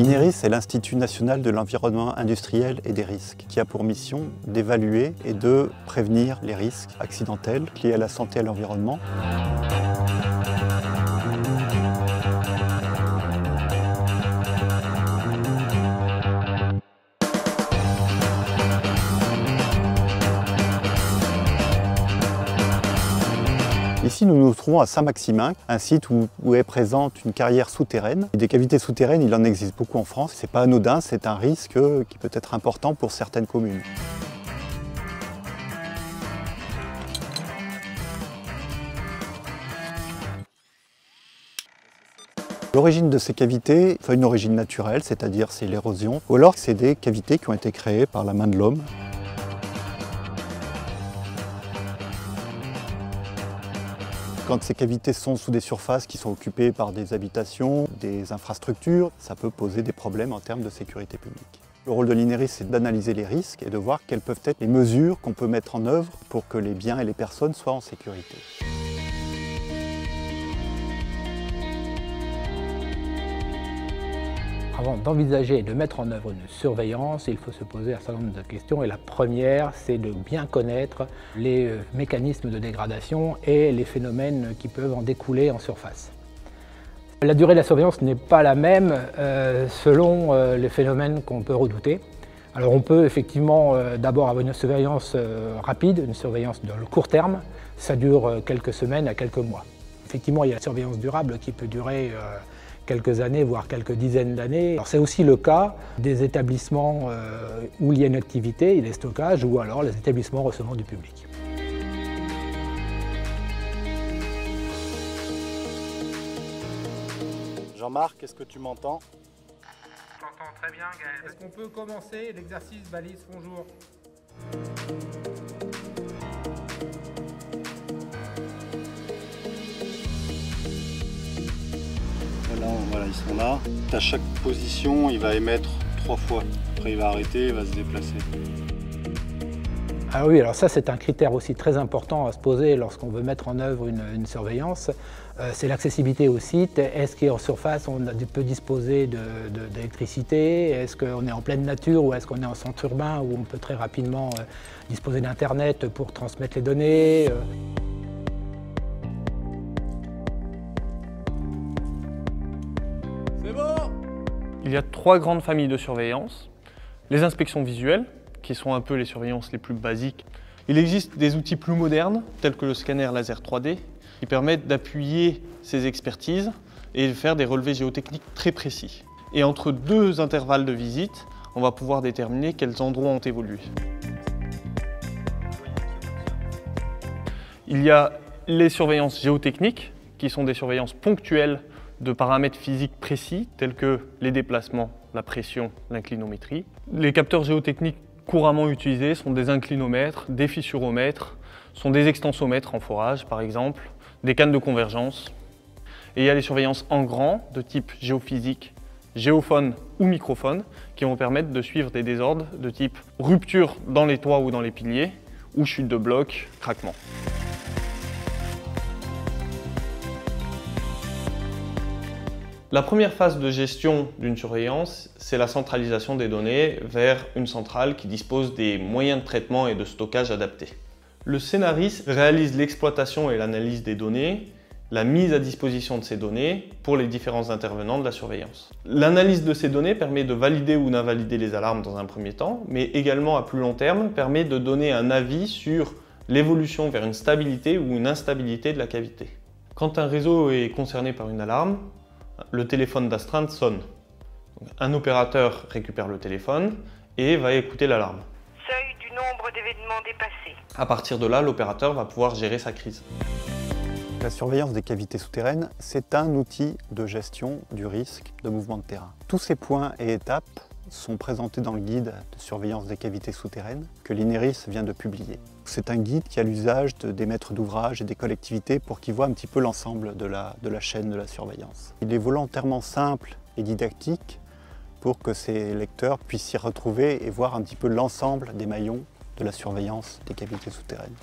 L'INERIS, c'est l'Institut national de l'environnement industriel et des risques, qui a pour mission d'évaluer et de prévenir les risques accidentels liés à la santé et à l'environnement. Ici, nous nous trouvons à Saint-Maximin, un site où est présente une carrière souterraine. Des cavités souterraines, il en existe beaucoup en France. Ce n'est pas anodin, c'est un risque qui peut être important pour certaines communes. L'origine de ces cavités a une origine naturelle, c'est-à-dire c'est l'érosion, ou alors c'est des cavités qui ont été créées par la main de l'homme. Quand ces cavités sont sous des surfaces qui sont occupées par des habitations, des infrastructures, ça peut poser des problèmes en termes de sécurité publique. Le rôle de l'INERIS, c'est d'analyser les risques et de voir quelles peuvent être les mesures qu'on peut mettre en œuvre pour que les biens et les personnes soient en sécurité. Avant d'envisager et de mettre en œuvre une surveillance, il faut se poser un certain nombre de questions. Et la première, c'est de bien connaître les mécanismes de dégradation et les phénomènes qui peuvent en découler en surface. La durée de la surveillance n'est pas la même selon les phénomènes qu'on peut redouter. Alors on peut effectivement d'abord avoir une surveillance rapide, une surveillance dans le court terme. Ça dure quelques semaines à quelques mois. Effectivement, il y a la surveillance durable qui peut durer quelques années, voire quelques dizaines d'années. C'est aussi le cas des établissements où il y a une activité, des stockages, ou alors les établissements recevant du public. Jean-Marc, est-ce que tu m'entends? Je t'entends très bien, Gaël. Est-ce qu'on peut commencer l'exercice balise bonjour? Voilà, ils sont là. À chaque position, il va émettre 3 fois. Après, il va arrêter, il va se déplacer. Ah oui, alors ça c'est un critère aussi très important à se poser lorsqu'on veut mettre en œuvre une surveillance. C'est l'accessibilité au site. Est-ce qu'en surface on peut disposer d'électricité? Est-ce qu'on est en pleine nature ou est-ce qu'on est en centre urbain où on peut très rapidement disposer d'internet pour transmettre les données? Il y a 3 grandes familles de surveillance. Les inspections visuelles, qui sont un peu les surveillances les plus basiques. Il existe des outils plus modernes, tels que le scanner laser 3D, qui permettent d'appuyer ces expertises et de faire des relevés géotechniques très précis. Et entre 2 intervalles de visite, on va pouvoir déterminer quels endroits ont évolué. Il y a les surveillances géotechniques, qui sont des surveillances ponctuelles de paramètres physiques précis, tels que les déplacements, la pression, l'inclinométrie. Les capteurs géotechniques couramment utilisés sont des inclinomètres, des fissuromètres, sont des extensomètres en forage par exemple, des cannes de convergence. Et il y a les surveillances en grand de type géophysique, géophone ou microphone qui vont permettre de suivre des désordres de type rupture dans les toits ou dans les piliers ou chute de blocs, craquement. La première phase de gestion d'une surveillance, c'est la centralisation des données vers une centrale qui dispose des moyens de traitement et de stockage adaptés. Le scénariste réalise l'exploitation et l'analyse des données, la mise à disposition de ces données pour les différents intervenants de la surveillance. L'analyse de ces données permet de valider ou d'invalider les alarmes dans un premier temps, mais également à plus long terme permet de donner un avis sur l'évolution vers une stabilité ou une instabilité de la cavité. Quand un réseau est concerné par une alarme, le téléphone d'astreinte sonne. Un opérateur récupère le téléphone et va écouter l'alarme. Seuil du nombre d'événements dépassés. À partir de là, l'opérateur va pouvoir gérer sa crise. La surveillance des cavités souterraines, c'est un outil de gestion du risque de mouvement de terrain. Tous ces points et étapes sont présentés dans le guide de surveillance des cavités souterraines que l'INERIS vient de publier. C'est un guide qui a l'usage des maîtres d'ouvrage et des collectivités pour qu'ils voient un petit peu l'ensemble de la chaîne de la surveillance. Il est volontairement simple et didactique pour que ces lecteurs puissent s'y retrouver et voir un petit peu l'ensemble des maillons de la surveillance des cavités souterraines.